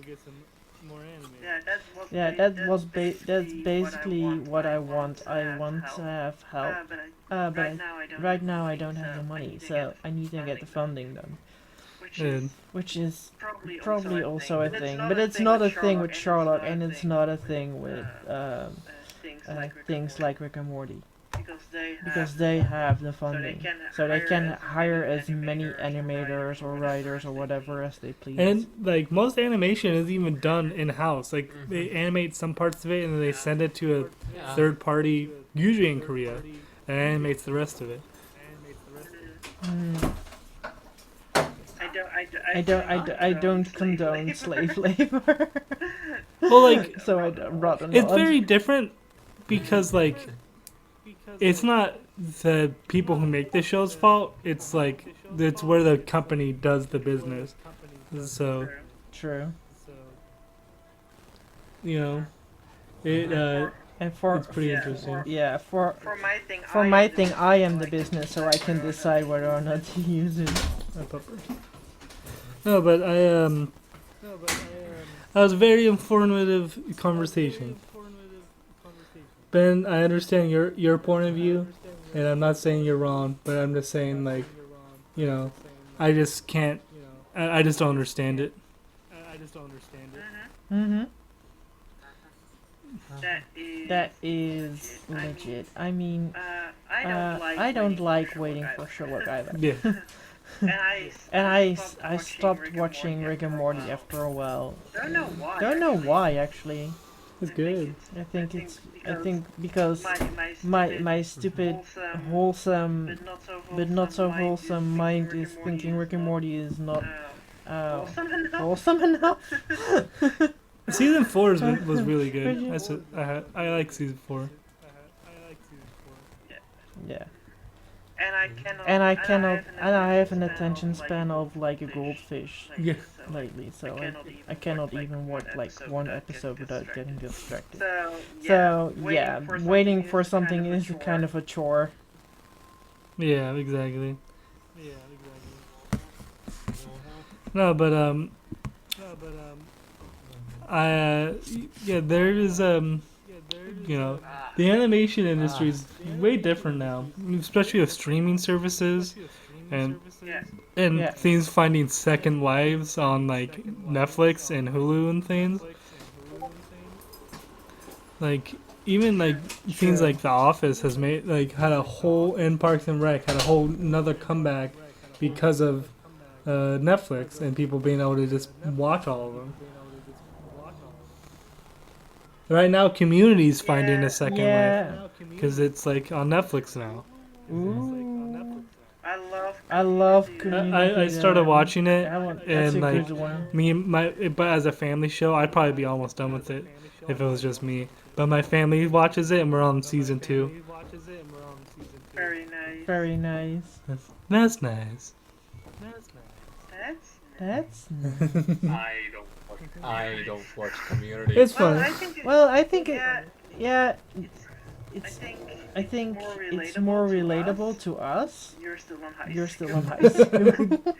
Yeah, that's basically what I want. I want to have help. But right now I don't have the money, so I need to get the funding done. And Which is probably also a thing. But it's not a thing with Sherlock, and it's not a thing with things like Rick and Morty. Because they have the funding. So they can hire as many animators or writers or whatever as they please. and like most animation is even done in house. Like they animate some parts of it and then they send it to a Yeah. third party, usually in Korea, and animates the rest of it. Mm. I don't condone slave labor. Well, like So I'd rather not. it's very different because like it's not the people who make the show's fault. It's like it's where the company does the business. So True. you know, it And for it's pretty interesting. yeah, for For my thing, I am the business, so I can decide whether or not to use it. No, but that was a very informative conversation. Ben, I understand your point of view, and I'm not saying you're wrong, but I'm just saying like, you know, I just can't, I just don't understand it. Mm-hmm. that That is. is legit. I mean, I don't like waiting for Sherlock either. Yeah, And I stopped watching Rick and Morty after a while. Don't know why. Don't know why actually. it's good. I think because my stupid wholesome but not so wholesome mind is thinking Rick and Morty is not wholesome enough. Season 4 was really good. I like season 4. Yeah. And I have an attention span of like a goldfish Yeah. lately, so I cannot even watch like one episode without getting distracted. So So yeah, waiting for something is kind of a chore. Yeah, exactly. No, but yeah, there is you know, the animation industry is way different now, especially with streaming services and Yeah. things finding second lives on like Netflix and Hulu and things. Like even like things True. like The Office has made like had a whole and Parks and Rec had a whole another comeback because of Netflix and people being able to just watch all of them. Right now, Community's finding a second life Yeah. because it's like on Netflix now. Ooh. I love Community. I started though. watching it, That's and a like good one. but as a family show, I'd probably be almost done with it if it was just me. But my family watches it, and we're on season 2. Very nice. Very nice. That's nice. That's I don't watch Community. It's fun. well. I think it. Yeah, Yeah. It's. think I think more it's more relatable relatable to us. you're still on high You're school. still in high school.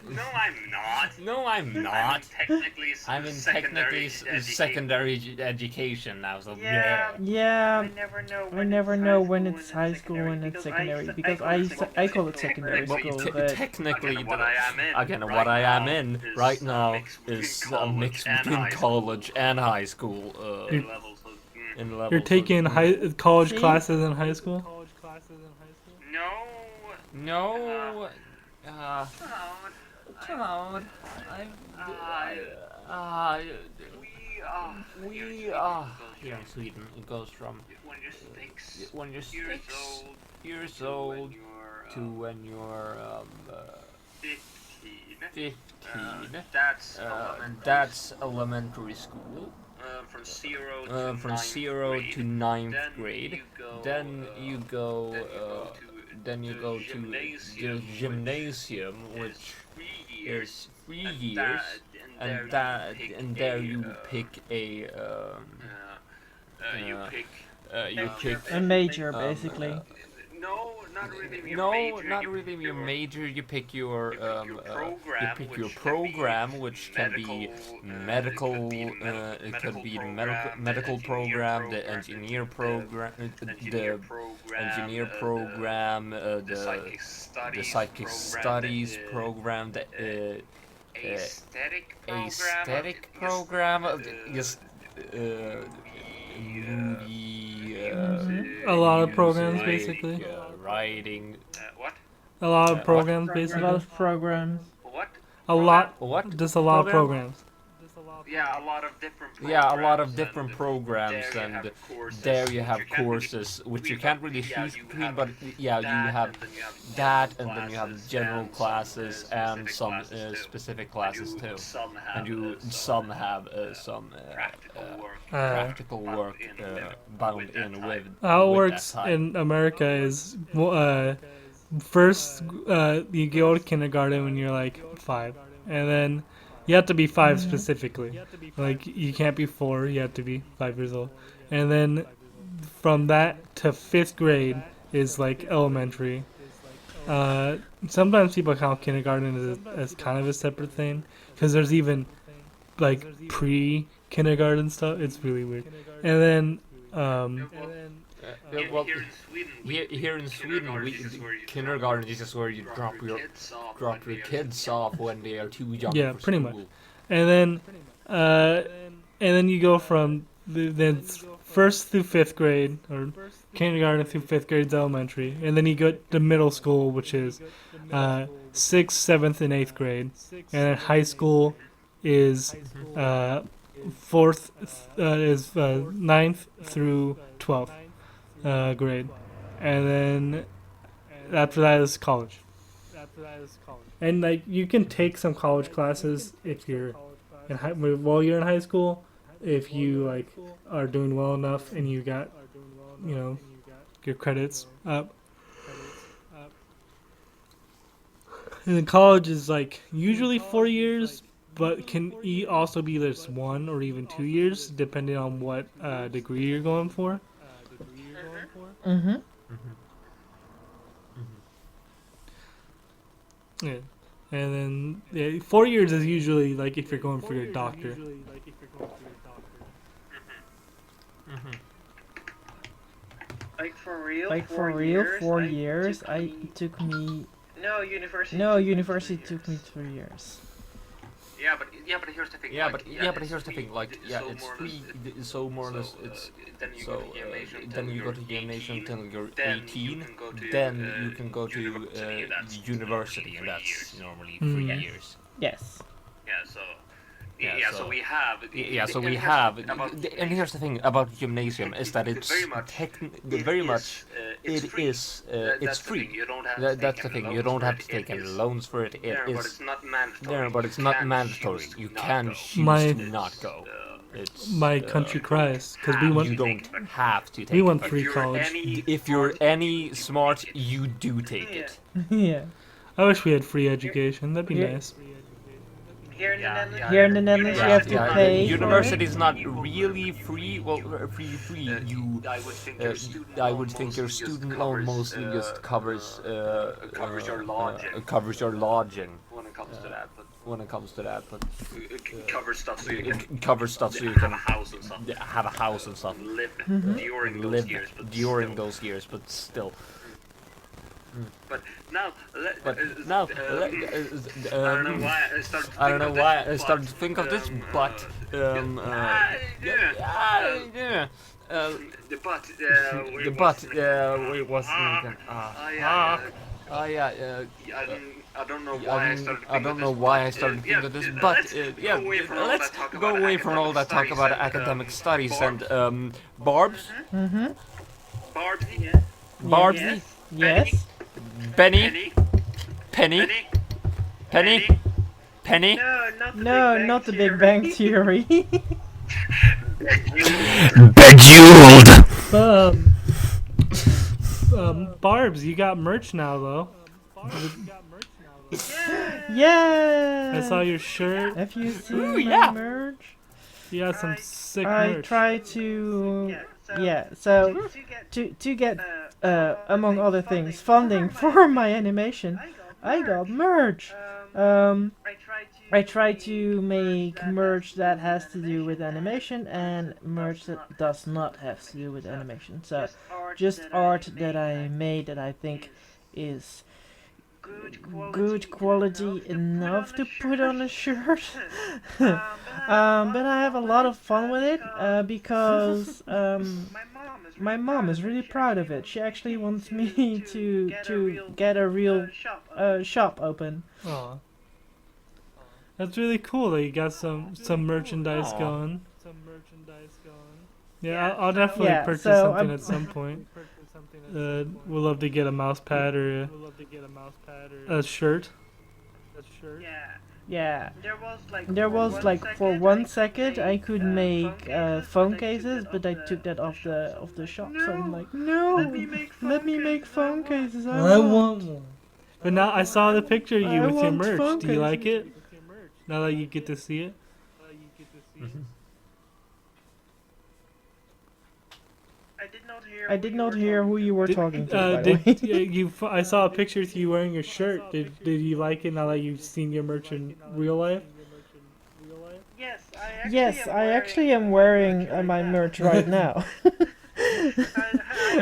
No, I'm not. No, I'm not. Technically, I'm in technically secondary education now, so Yeah. Yeah. I I never know when it's high school and it's secondary because I call it secondary Well, school, te- but technically, Again, what I am in again, right what I am now in is right a now mix is between a mix college and between high school. college and high school. In levels of, In levels You're of- taking college See? classes in high school. no. No. Cloud, Cloud. We here in Sweden. It goes from when you're six when you're years 6 old years to old when you're to when you're 15. 15. That's elementary. That's elementary school. From zero to From ninth 0 grade. to ninth Then grade. you go, Then you go then you go to then you go to the gymnasium, which is 3 years, and there you pick a you pick A major, basically. No, not really. not really your major. You pick your program, which can be medical. It could be the medical program, the engineer program, the engineer program, the psychic studies program, the aesthetic program, just movie. A lot of programs, basically. Writing. What? A lot of programs, A lot basically. of programs. What? A lot. What? Just a lot of Program? programs. Yeah, a lot of different programs. Yeah, a lot of different programs, there you and have courses, there you have which you can't really courses which choose you can't between, really yeah, choose you between, have but yeah, you have that, that, and then you have classes, general and classes some, and some classes too. specific classes And you too. some have, And you some have some practical work. practical bound work in bound with that in type. with How it with works that type. in America is first you go to kindergarten when you're like 5, and then you have to be 5 specifically. Like you can't be 4, you have to be 5 years old, and then from that to 5th grade is like elementary. Sometimes people count kindergarten as kind of a separate thing because there's even like pre-kindergarten stuff. It's really weird, and then Well, Here in Sweden, here in Sweden, kindergarten is just where you drop your kids off when they are too young Yeah, for pretty school. much. and then you go from then 1st through 5th grade, or kindergarten through 5th grade is elementary, and then you go to middle school, which is 6th, 7th, and 8th grade, and then high school is 9th through 12th grade, and then after that is college. And like you can take some college classes if you're while you're in high school, if you like are doing well enough and you got your credits up. And then college is like usually 4 years, but can also be this 1 or even 2 years depending on what degree you're going for. Mm-hmm. Yeah. And then 4 years is usually like if you're going for your doctor. Like for real? Like for real, 4 years. It took me. No, university. No, university took me 3 years. Yeah, but here's the thing. Yeah, like, but here's the thing. Like, yeah, it's free. So more or less, it's then you so. go to gymnasium Then you go to gymnasium until you're 18. Then you can go to university, and that's normally 3 Mm. years. Yes. So we have. So we have. And here's the thing about gymnasium is that it's very much. It's free. That's the thing. You don't have to take any loans for it. It But is it's not mandatory. there, but it's not mandatory. You can choose My- to not go. It's My country cries because we you went don't have to take we it. went free college. If you're any smart, you do take it. Yeah. I wish we had free education. That'd be Yeah. nice. Here in the Netherlands. Here in the Netherlands, you have to pay. University is not really free. Well, free. You, I would think your student loan mostly just covers Covers your lodging. covers your lodging When it comes to that, but when it comes to that, but it covers stuff so you can it covers stuff so you have can a house and stuff. have a house and stuff. Live during those Live years. But during still. those years, but still. But now, But now, I don't know why I started. To I don't know think of why this, I started to think of this, but yeah. The but. the but where it was again. I don't know why I started. I don't know why I started thinking of this, but yeah, let's go away from all that talk about academic studies and Barbs, Mm-hmm. Barbie, Barbs, Yes. Benny, Penny, Penny. No, not the Big No, Bang not the Theory. Big Bang Theory. Bejeweled. Barbs, you got merch now though. Yeah. I saw your shirt. Have you seen Ooh, my yeah. merch? You got some sick I merch. try to. So, Yeah. So to get among other things funding for my animation, I got merch. I try to make merch that has to do with animation and merch that does not have to do with animation. So just art that I made that I think is good quality enough to put on a shirt. But I have a lot of fun with it because my mom is really proud of it. She actually wants me to get a real shop open. Aw. That's really cool that you got some merchandise Aw. going. Yeah, I'll definitely Yeah, purchase so something I'm- at some point. We'll love to get a mouse pad or a shirt. Yeah. There was like For 1 second I could make phone cases, but I took that off the shop. So I'm like, no, let me make phone cases. I want one. But now I saw the picture of you I with your want merch. phone Do you like cases. it? Now that you get to see it? I did not hear who you were talking to. By the way. I saw a picture of you wearing your shirt. Did you like it now that you've seen your merch in real life? Yes, I actually am wearing my merch right now.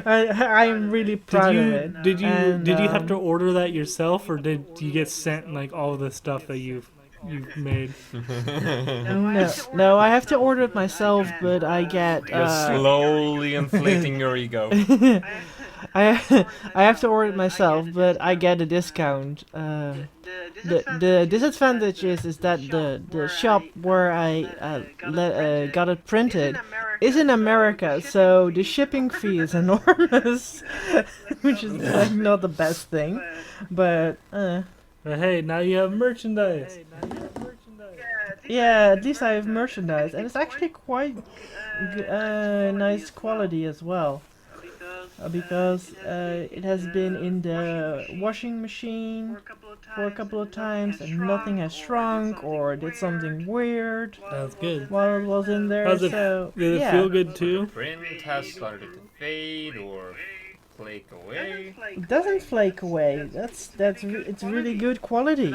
I'm really proud of it. Did you And, have to order that yourself, or did you get sent like all the stuff that you've made? No, I have to order it myself, but I get. You're slowly inflating your ego. I have to order it myself, but I get a discount. The disadvantage is that the shop where I got it printed is in America, so the shipping fee is enormous, which is like not the best thing. But But hey, now you have merchandise. yeah, at least I have merchandise, and it's actually quite nice quality as well. Because it has been in the washing machine for a couple of times and nothing has shrunk or did something weird That's good. while it was in there. How's it- So Did it yeah, feel good too? Print has started to fade or flake away. it doesn't flake away. It's really good quality.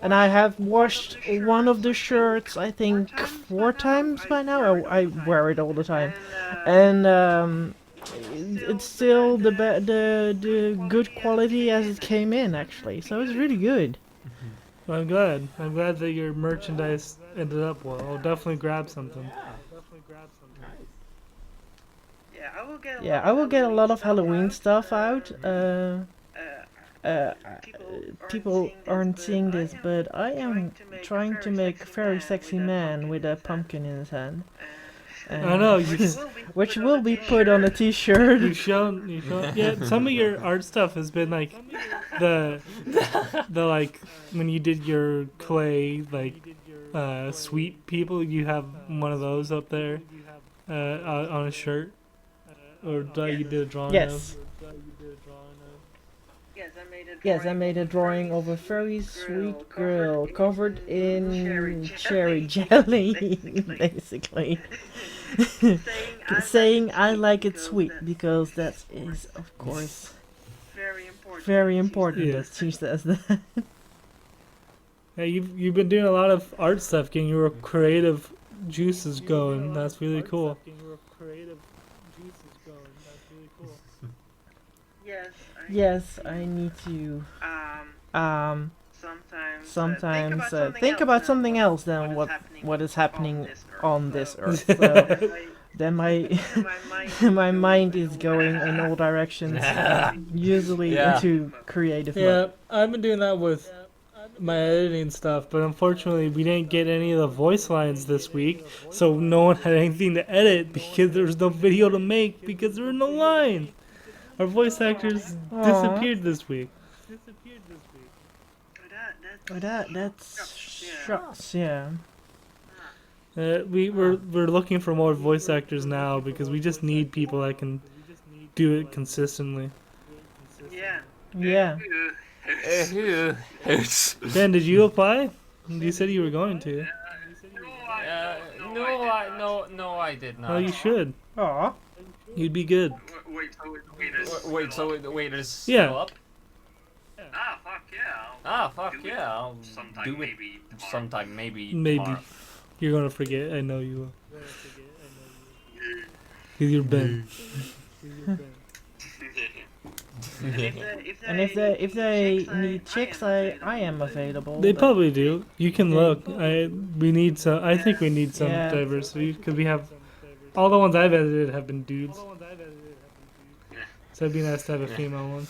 And I have washed one of the shirts I think 4 times by now. I wear it all the time, and it's still the good quality as it came in actually. So it's really good. I'm glad. I'm glad that your merchandise ended up well. I'll definitely grab something. Yeah, I will get a lot of Halloween stuff out. People aren't seeing this, but I am trying to make a very sexy man with a pumpkin in his hand. I know Which will be put on a t-shirt. you've shown. Yeah, some of your art stuff has been like the like when you did your clay like sweet people. You have one of those up there on a shirt, or that you did a drawing Yes. of. Yes, I made a drawing of a very sweet girl covered in cherry jelly, basically. Saying I like it sweet because that is, of course, very important Yes. that she says that. Yeah, you've been doing a lot of art stuff, getting your creative juices going. That's really cool. Yes, I need to sometimes think about something else than what is happening on this earth. So then my mind is going in all directions, usually Yeah. into creative Yeah, mode. I've been doing that with my editing stuff, but unfortunately we didn't get any of the voice lines this week, so no one had anything to edit because there was no video to make because there were no lines. Our voice actors Aw. disappeared this week. That's shucks, yeah. We're looking for more voice actors now because we just need people that can do it consistently. Yeah. Yeah. It's- Ben, did you apply? You said you were going to. no, I did not. Oh, you should. Aw. You'd be good. Wait, so waiters. Wait, so the waiters Yeah. still up? Ah, fuck yeah. Fuck do it yeah, I'll sometime, do it maybe tomorrow. sometime, maybe Maybe. tomorrow. You're gonna forget. I know you will. Cause you're Ben. And if they need chicks, I am available. They but- probably do. You can look. We need some. I think we need some Yeah. diversity because we have all the ones I've edited have been dudes. So it'd be nice to have a female one.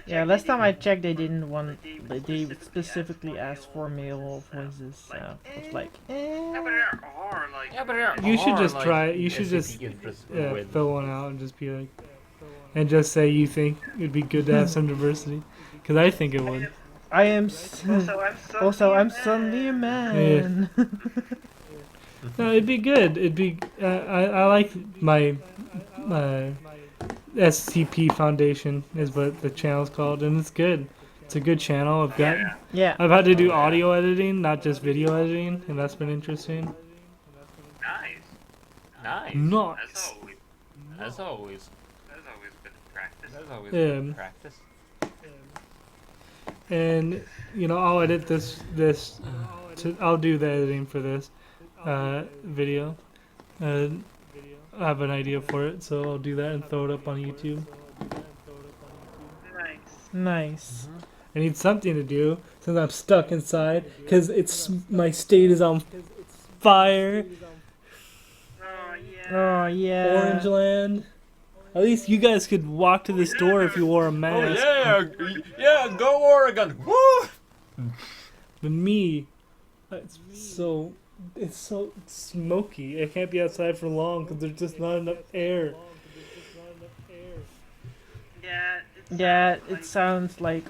Yeah, last time I checked, they didn't want. They specifically asked for male voices. So it's like, Yeah, but there are like. Yeah, but there You should are, just like, try it. You should SCP just interests Yeah, with- fill one out and just be like, and just say you think it'd be good to have some diversity, because I think it would. I am. Also, I'm suddenly a man. No, it'd be good. It'd be. I like my SCP Foundation is what the channel's called, and it's good. It's a good channel. Yeah. I've had to do audio editing, not just video editing, and that's been interesting. Nice. Nice. Nice. As always. That's always good practice. As always. Yeah. Good practice. And I'll edit this. I'll do the editing for this video. I have an idea for it, so I'll do that and throw it up on YouTube. Nice. I need something to do since I'm stuck inside, because my state is on fire. Oh yeah. Orange Land. At least you guys could walk to this door if you wore a Oh mask. yeah, go Oregon! Woo! But me, it's so smoky. I can't be outside for long because there's just not enough air. Yeah, it sounds like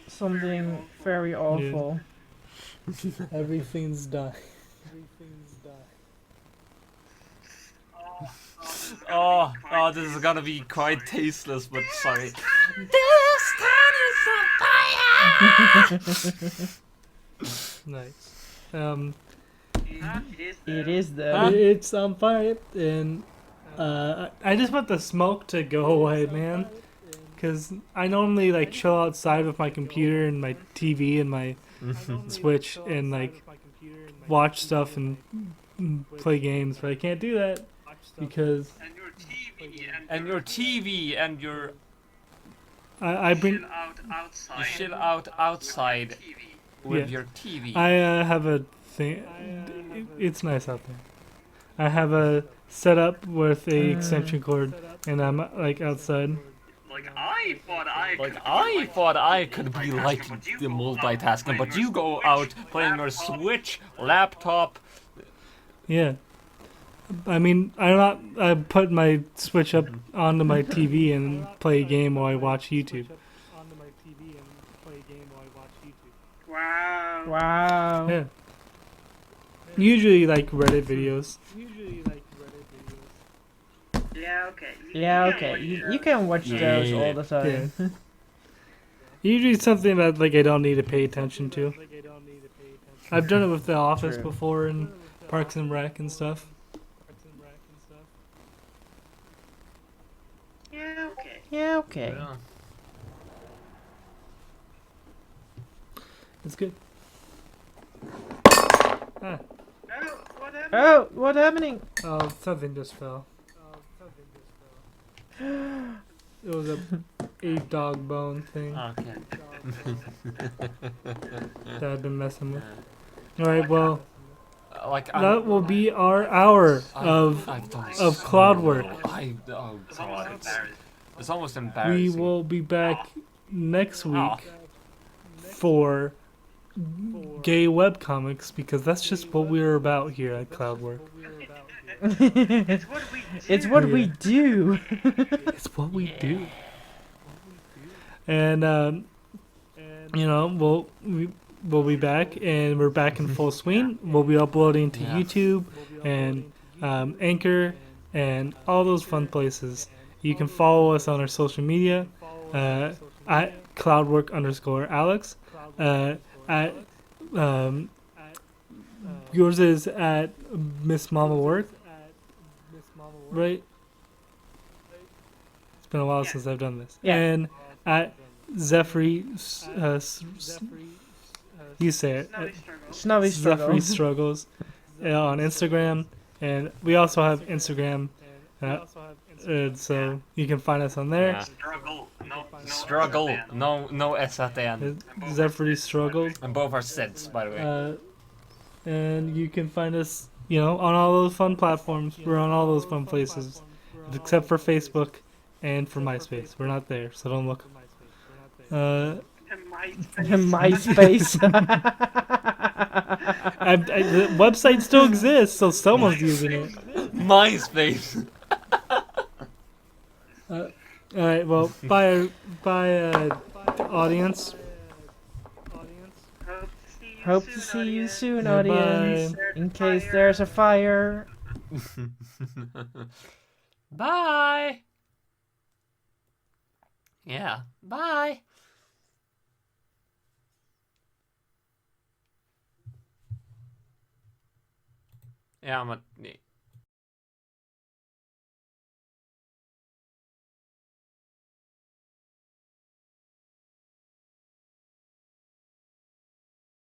something very awful. Everything's dying. Oh, this is gonna be quite tasteless, but sorry. Nice. It is though. It's on fire, and I just want the smoke to go away, man. Cause I normally like chill outside with my computer and my TV and my Switch and like watch stuff and play games, but I can't do that because And your TV and your I bring outside. you chill out outside with Yeah. your TV. I have a thing. It's nice out there. I have a setup with a extension cord, and I'm like outside. Like I thought I could be like the multitasking, but you go out playing your Switch, laptop. Yeah. I mean, I put my Switch up onto my TV and play a game while I watch YouTube. Wow. Yeah. Usually like Reddit videos. Yeah, okay. You can watch those all the time. Yeah. Usually something that like I don't need to pay attention to. I've done it with The Office True. before and Parks and Rec and stuff. Yeah, okay. Yeah. It's good. Ah, Oh, what happening? oh, something just fell. It was a dog bone thing Okay. that I've been messing with. Alright, well, Like that will be our hour of I've done of so cloud work. Oh god, it's almost We embarrassing. will be back next week Oh. for gay webcomics because that's just what we're about here at Cloudwork. It's what we Yeah. do. It's what we do. And we'll be back, and we're back in full swing. We'll be uploading to Yeah. YouTube and Anchor and all those fun places. You can follow us on our social media at cloudwork_Alex. At yours is at Miss Mama Work, right? It's been a while since I've done this. Yeah. And at Zephyr, you say it. Snowy Zephyr struggle. Struggles on Instagram, and we also have Instagram, and so you can find us on there. Yeah. Struggle. No S at the end. Zephyr Struggles, And both are Zeds, by the way. and you can find us, on all those fun platforms. We're on all those fun places, except for Facebook and for MySpace. We're not there, so don't look. MySpace. The website still exists, so someone's using it. MySpace. All right, well, bye, audience. Hope to see you soon, Goodbye. audience. In case there's a fire. Bye. Yeah. Bye. Ja, maar nee.